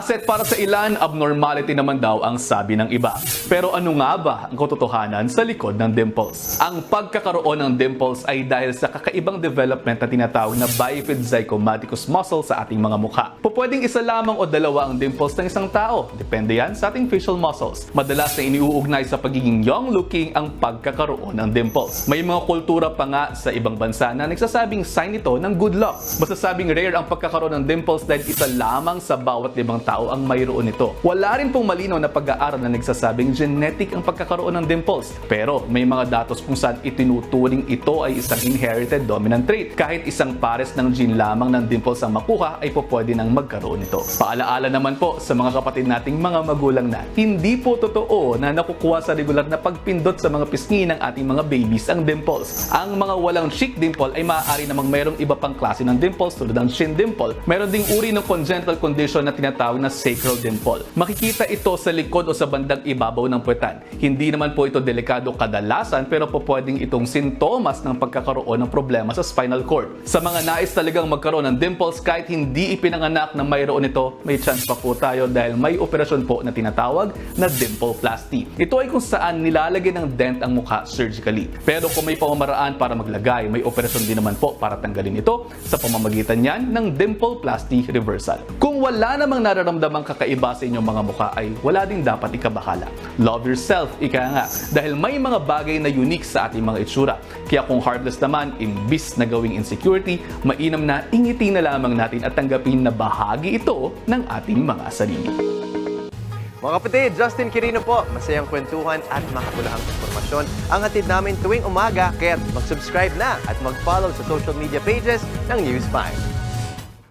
Asset para sa ilan, abnormality naman daw ang sabi ng iba. Pero ano nga ba ang katotohanan sa likod ng dimples? Ang pagkakaroon ng dimples ay dahil sa kakaibang development na tinatawag na bifid zygomaticus muscle sa ating mga mukha. Pupwedeng isa lamang o dalawa ang dimples ng isang tao. Depende yan sa ating facial muscles. Madalas na iniuugnay sa pagiging young-looking ang pagkakaroon ng dimples. May mga kultura pa nga sa ibang bansa na nagsasabing sign ito ng good luck. Masasabing rare ang pagkakaroon ng dimples dahil isa lamang sa bawat 5 tao ang mayroon nito. Wala rin pong malinaw na pag-aaral na nagsasabing genetic ang pagkakaroon ng dimples. Pero may mga datos kung saan itinuturing ito ay isang inherited dominant trait. Kahit isang pares ng gene lamang ng dimples ang makuha ay pwede nang magkaroon nito. Paalaala naman po sa mga kapatid nating mga magulang na hindi po totoo na nakukuha sa regular na pagpindot sa mga pisngi ng ating mga babies ang dimples. Ang mga walang cheek dimple ay maaari namang mayroong iba pang klase ng dimples tulad ng chin dimple. Meron ding uri ng congenital condition na tinatawag na sacral dimple. Makikita ito sa likod o sa bandang ibabaw ng puwetan. Hindi naman po ito delikado kadalasan pero pwedeng itong sintomas ng pagkakaroon ng problema sa spinal cord. Sa mga nais talagang magkaroon ng dimples kahit hindi ipinanganak na mayroon ito, may chance pa po tayo dahil may operasyon po na tinatawag na dimpleplasty. Ito ay kung saan nilalagay ng dent ang mukha surgically. Pero kung may pamamaraan para maglagay, may operasyon din naman po para tanggalin ito sa pamamagitan niyan ng dimpleplasty reversal. Kung wala namang nararamdamang kakaiba sa inyong mga mukha ay wala ding dapat ikabahala. Love yourself, ika nga, dahil may mga bagay na unique sa ating mga itsura. Kaya kung heartless naman, imbis na gawing insecurity, mainam na ingiti na lamang natin at tanggapin na bahagi ito ng ating mga sarili. Mga kapatid, Justin Quirino po. Masayang kwentuhan at makapulahang informasyon ang hatid namin tuwing umaga. Kaya mag-subscribe na at mag-follow sa social media pages ng News 5.